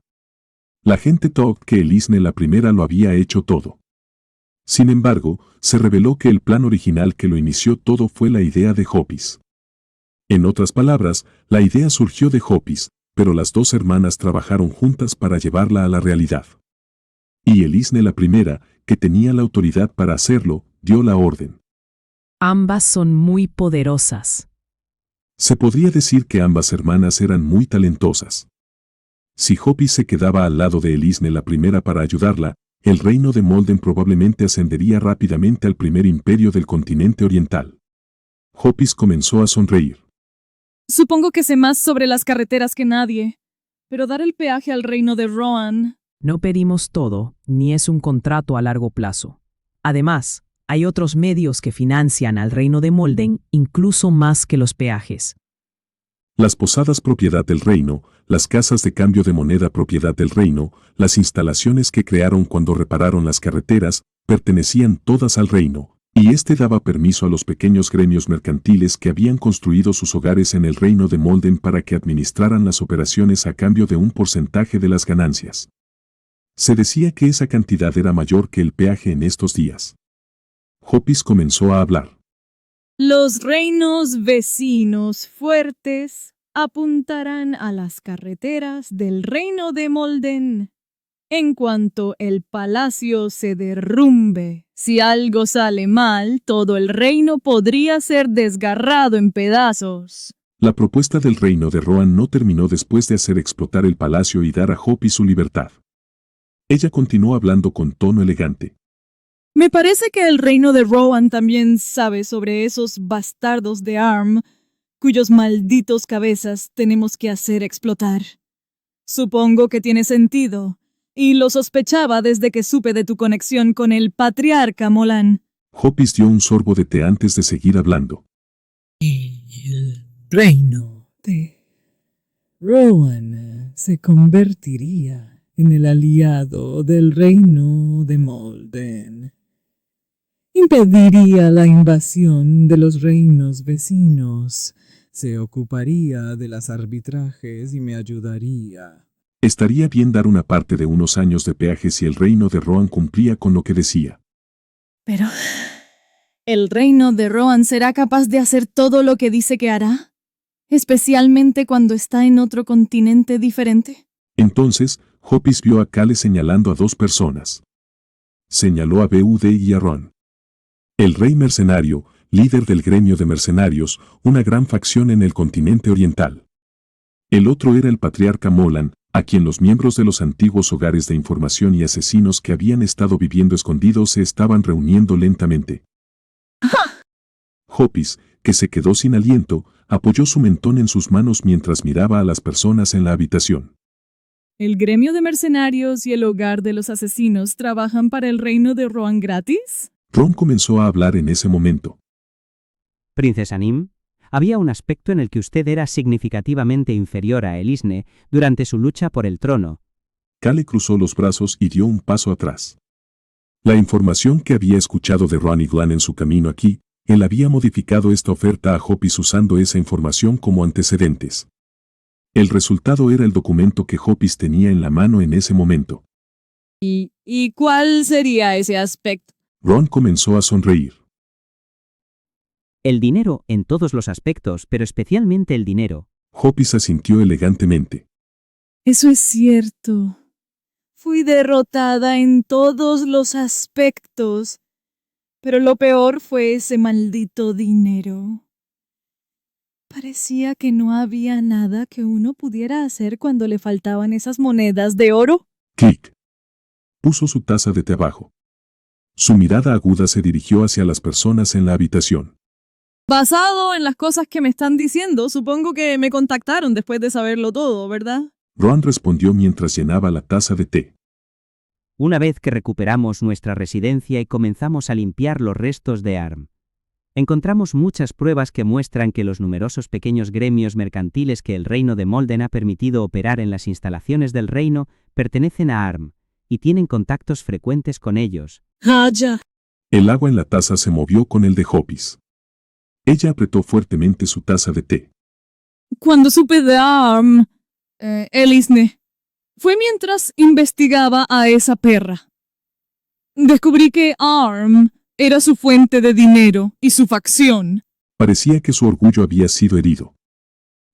La gente thought que Elisne la primera lo había hecho todo. Sin embargo, se reveló que el plan original que lo inició todo fue la idea de Hoppis. En otras palabras, la idea surgió de Hoppis, pero las dos hermanas trabajaron juntas para llevarla a la realidad. Y Elisne la primera, que tenía la autoridad para hacerlo, dio la orden. Ambas son muy poderosas. Se podría decir que ambas hermanas eran muy talentosas. Si Hoppis se quedaba al lado de Elisne la primera para ayudarla, el reino de Molden probablemente ascendería rápidamente al primer imperio del continente oriental. Hoppis comenzó a sonreír. Supongo que sé más sobre las carreteras que nadie, pero dar el peaje al reino de Rohan. No pedimos todo, ni es un contrato a largo plazo. Además, hay otros medios que financian al reino de Molden, incluso más que los peajes. Las posadas propiedad del reino, las casas de cambio de moneda propiedad del reino, las instalaciones que crearon cuando repararon las carreteras, pertenecían todas al reino, y este daba permiso a los pequeños gremios mercantiles que habían construido sus hogares en el reino de Molden para que administraran las operaciones a cambio de un porcentaje de las ganancias. Se decía que esa cantidad era mayor que el peaje en estos días. Hoppis comenzó a hablar. Los reinos vecinos fuertes apuntarán a las carreteras del reino de Molden. En cuanto el palacio se derrumbe, si algo sale mal, todo el reino podría ser desgarrado en pedazos. La propuesta del reino de Rohan no terminó después de hacer explotar el palacio y dar a Hoppis su libertad. Ella continuó hablando con tono elegante. Me parece que el reino de Rohan también sabe sobre esos bastardos de Arm, cuyos malditos cabezas tenemos que hacer explotar. Supongo que tiene sentido, y lo sospechaba desde que supe de tu conexión con el patriarca Molan. Hoppis dio un sorbo de té antes de seguir hablando. El reino de Rohan se convertiría en el aliado del reino de Molden. Impediría la invasión de los reinos vecinos, se ocuparía de los arbitrajes y me ayudaría. Estaría bien dar una parte de unos años de peaje si el reino de Rohan cumplía con lo que decía. Pero, ¿el reino de Rohan será capaz de hacer todo lo que dice que hará? Especialmente cuando está en otro continente diferente. Entonces, Hoppis vio a Cale señalando a dos personas. señaló a BUD y a Ron. El rey mercenario, líder del gremio de mercenarios, una gran facción en el continente oriental. El otro era el patriarca Molan, a quien los miembros de los antiguos hogares de información y asesinos que habían estado viviendo escondidos se estaban reuniendo lentamente. Hopis, que se quedó sin aliento, apoyó su mentón en sus manos mientras miraba a las personas en la habitación. ¿El gremio de mercenarios y el hogar de los asesinos trabajan para el reino de Rohan gratis? Ron comenzó a hablar en ese momento. Princesa Nim, había un aspecto en el que usted era significativamente inferior a Elisne durante su lucha por el trono. Kale cruzó los brazos y dio un paso atrás. La información que había escuchado de Ron y Glan en su camino aquí, él había modificado esta oferta a Hopis usando esa información como antecedentes. El resultado era el documento que Hopis tenía en la mano en ese momento. ¿Y cuál sería ese aspecto? Ron comenzó a sonreír. El dinero en todos los aspectos, pero especialmente el dinero. Hopis asintió elegantemente. Eso es cierto. Fui derrotada en todos los aspectos. Pero lo peor fue ese maldito dinero. Parecía que no había nada que uno pudiera hacer cuando le faltaban esas monedas de oro. Clic. Puso su taza de té abajo. Su mirada aguda se dirigió hacia las personas en la habitación. Basado en las cosas que me están diciendo, supongo que me contactaron después de saberlo todo, ¿verdad? Ron respondió mientras llenaba la taza de té. Una vez que recuperamos nuestra residencia y comenzamos a limpiar los restos de ARM, encontramos muchas pruebas que muestran que los numerosos pequeños gremios mercantiles que el reino de Molden ha permitido operar en las instalaciones del reino pertenecen a ARM, y tienen contactos frecuentes con ellos. Ah, ya. El agua en la taza se movió con el de Hopis. Ella apretó fuertemente su taza de té. Cuando supe de ARM, Elisne, fue mientras investigaba a esa perra. Descubrí que ARM era su fuente de dinero y su facción. Parecía que su orgullo había sido herido.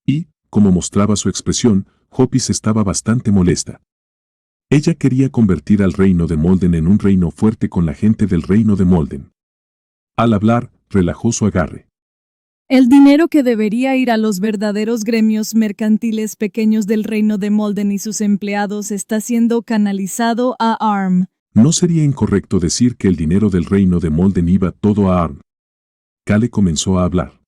Y, como mostraba su expresión, Hopis estaba bastante molesta. Ella quería convertir al reino de Molden en un reino fuerte con la gente del reino de Molden. Al hablar, relajó su agarre. El dinero que debería ir a los verdaderos gremios mercantiles pequeños del reino de Molden y sus empleados está siendo canalizado a ARM. No sería incorrecto decir que el dinero del reino de Molden iba todo a ARM. Kale comenzó a hablar.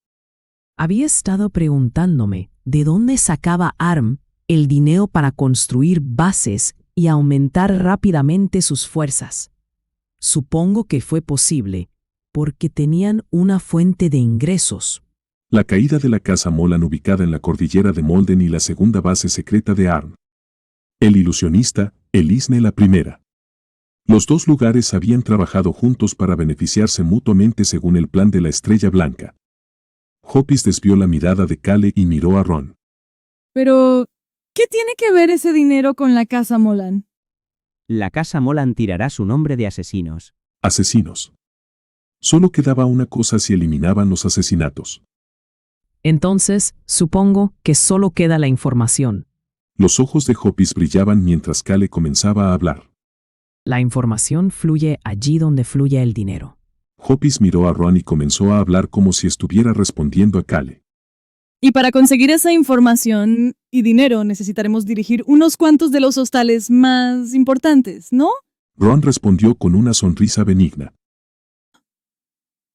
Había estado preguntándome de dónde sacaba ARM el dinero para construir bases y aumentar rápidamente sus fuerzas. Supongo que fue posible porque tenían una fuente de ingresos. La caída de la casa Molan ubicada en la cordillera de Molden y la segunda base secreta de ARM. El ilusionista, Elisne la primera. Los dos lugares habían trabajado juntos para beneficiarse mutuamente según el plan de la Estrella Blanca. Hopis desvió la mirada de Kale y miró a Ron. Pero, ¿qué tiene que ver ese dinero con la casa Molan? La casa Molan tirará su nombre de asesinos. Asesinos. Solo quedaba una cosa si eliminaban los asesinatos. Entonces, supongo que solo queda la información. Los ojos de Hopis brillaban mientras Kale comenzaba a hablar. La información fluye allí donde fluye el dinero. Hopis miró a Ron y comenzó a hablar como si estuviera respondiendo a Kale. Y para conseguir esa información y dinero necesitaremos dirigir unos cuantos de los hostales más importantes, ¿no? Ron respondió con una sonrisa benigna.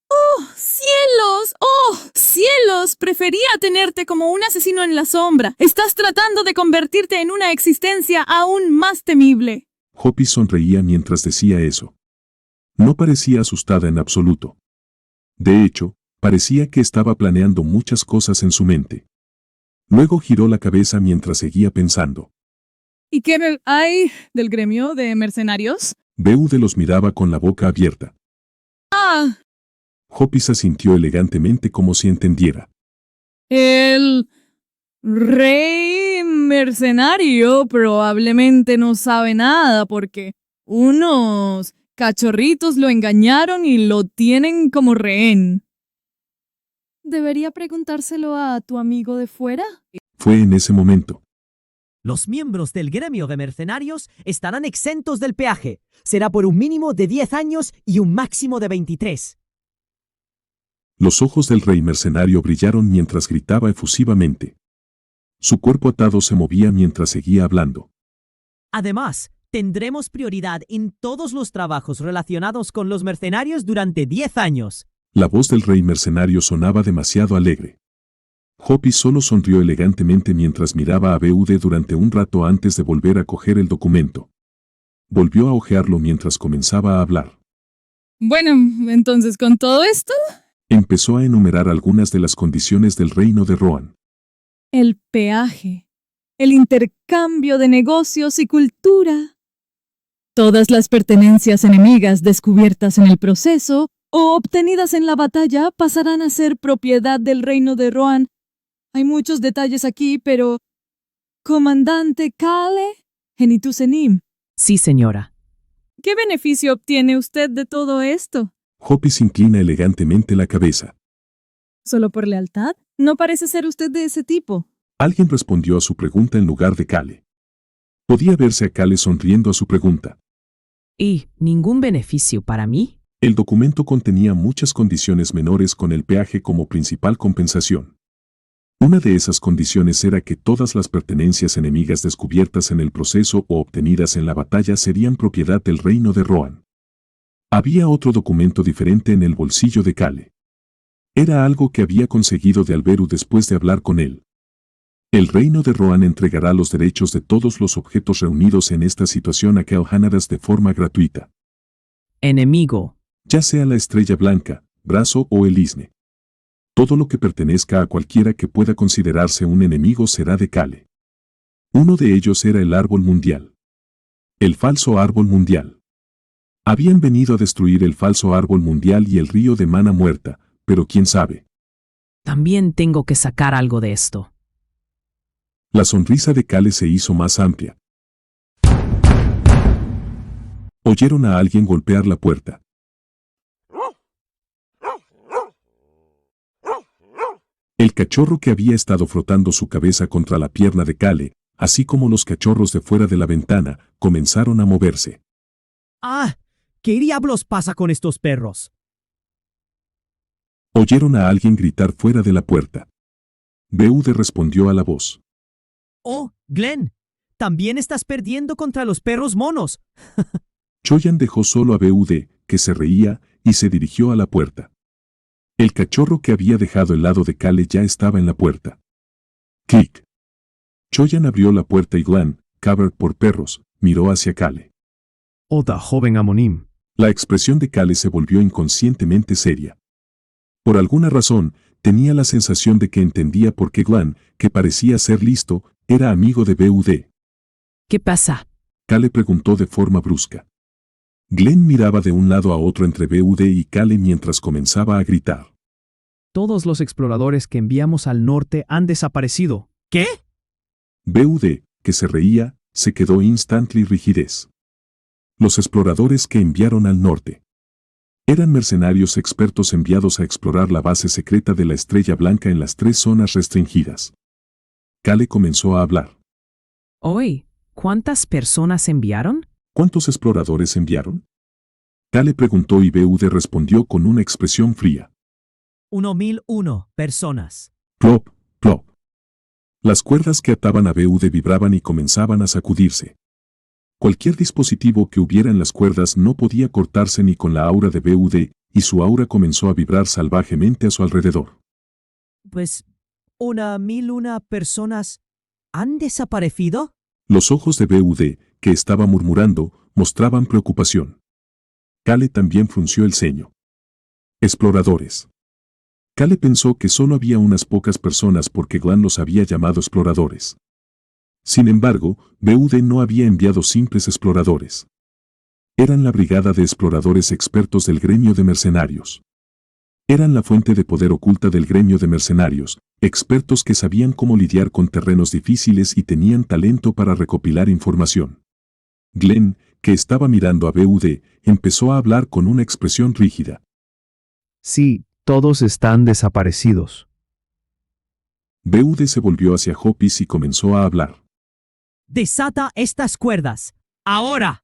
¡Oh, cielos! ¡Oh, cielos! Prefería tenerte como un asesino en la sombra. Estás tratando de convertirte en una existencia aún más temible. Hopis sonreía mientras decía eso. No parecía asustada en absoluto. De hecho, parecía que estaba planeando muchas cosas en su mente. Luego giró la cabeza mientras seguía pensando. ¿Y qué hay del gremio de mercenarios? BUD los miraba con la boca abierta. Ah, Hopis asintió elegantemente como si entendiera. el rey mercenario probablemente no sabe nada porque unos cachorritos lo engañaron y lo tienen como rehén. ¿Debería preguntárselo a tu amigo de fuera? Fue en ese momento. Los miembros del gremio de mercenarios estarán exentos del peaje. Será por un mínimo de 10 años y un máximo de 23. Los ojos del rey mercenario brillaron mientras gritaba efusivamente. Su cuerpo atado se movía mientras seguía hablando. Además, tendremos prioridad en todos los trabajos relacionados con los mercenarios durante 10 años. La voz del rey mercenario sonaba demasiado alegre. Hopi solo sonrió elegantemente mientras miraba a BUD durante un rato antes de volver a coger el documento. Volvió a hojearlo mientras comenzaba a hablar. Bueno, entonces con todo esto, Empezó a enumerar algunas de las condiciones del reino de Rohan. el peaje, el intercambio de negocios y cultura, todas las pertenencias enemigas descubiertas en el proceso o obtenidas en la batalla pasarán a ser propiedad del reino de Rohan. Hay muchos detalles aquí, pero... Comandante Kale Genitusenim, Sí, señora. ¿qué beneficio obtiene usted de todo esto? Hopi se inclina elegantemente la cabeza. ¿Solo por lealtad? No parece ser usted de ese tipo. Alguien respondió a su pregunta en lugar de Kale. Podía verse a Kale sonriendo a su pregunta. ¿Y ningún beneficio para mí? El documento contenía muchas condiciones menores con el peaje como principal compensación. Una de esas condiciones era que todas las pertenencias enemigas descubiertas en el proceso o obtenidas en la batalla serían propiedad del reino de Rohan. Había otro documento diferente en el bolsillo de Kale. Era algo que había conseguido de Alberu después de hablar con él. El reino de Rohan entregará los derechos de todos los objetos reunidos en esta situación a Keohanadas de forma gratuita, Enemigo. ya sea la estrella blanca, brazo o el isne. Todo lo que pertenezca a cualquiera que pueda considerarse un enemigo será de Kale. Uno de ellos era el árbol mundial. El falso árbol mundial. Habían venido a destruir el falso árbol mundial y el río de mana muerta, pero quién sabe. También tengo que sacar algo de esto. La sonrisa de Kale se hizo más amplia. Oyeron a alguien golpear la puerta. El cachorro que había estado frotando su cabeza contra la pierna de Kale, así como los cachorros de fuera de la ventana, comenzaron a moverse. ¡Ah! ¿Qué diablos pasa con estos perros? Oyeron a alguien gritar fuera de la puerta. BUD respondió a la voz. ¡Oh, Glenn! También estás perdiendo contra los perros monos. Choyan dejó solo a BUD, que se reía, y se dirigió a la puerta. El cachorro que había dejado el lado de Kale ya estaba en la puerta. Clic. Choyan abrió la puerta y Glenn, covered por perros, miró hacia Kale. Oda, joven Amonim. La expresión de Kale se volvió inconscientemente seria. Por alguna razón, tenía la sensación de que entendía por qué Glenn, que parecía ser listo, era amigo de BUD. ¿Qué pasa? Kale preguntó de forma brusca. Glenn miraba de un lado a otro entre BUD y Kale mientras comenzaba a gritar. Todos los exploradores que enviamos al norte han desaparecido. ¿Qué? BUD, que se reía, se quedó instantly rigidez. Los exploradores que enviaron al norte. Eran mercenarios expertos enviados a explorar la base secreta de la Estrella Blanca en las 3 zonas restringidas. Kale comenzó a hablar. Hoy, ¿cuántas personas enviaron? ¿Cuántos exploradores enviaron? Kale preguntó y BUD respondió con una expresión fría. 1001 personas. Plop, plop. Las cuerdas que ataban a BUD vibraban y comenzaban a sacudirse. Cualquier dispositivo que hubiera en las cuerdas no podía cortarse ni con la aura de BUD, y su aura comenzó a vibrar salvajemente a su alrededor. Pues, 1001 personas han desaparecido. Los ojos de BUD, que estaba murmurando, mostraban preocupación. Kale también frunció el ceño. Exploradores. Kale pensó que solo había unas pocas personas porque Glenn los había llamado exploradores. Sin embargo, BUD no había enviado simples exploradores. Eran la brigada de exploradores expertos del gremio de mercenarios. Eran la fuente de poder oculta del gremio de mercenarios, expertos que sabían cómo lidiar con terrenos difíciles y tenían talento para recopilar información. Glenn, que estaba mirando a BUD, empezó a hablar con una expresión rígida. Sí, todos están desaparecidos. BUD se volvió hacia Hopis y comenzó a hablar. Desata estas cuerdas. ¡Ahora!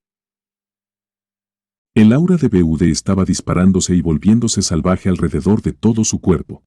El aura de Beude estaba disparándose y volviéndose salvaje alrededor de todo su cuerpo.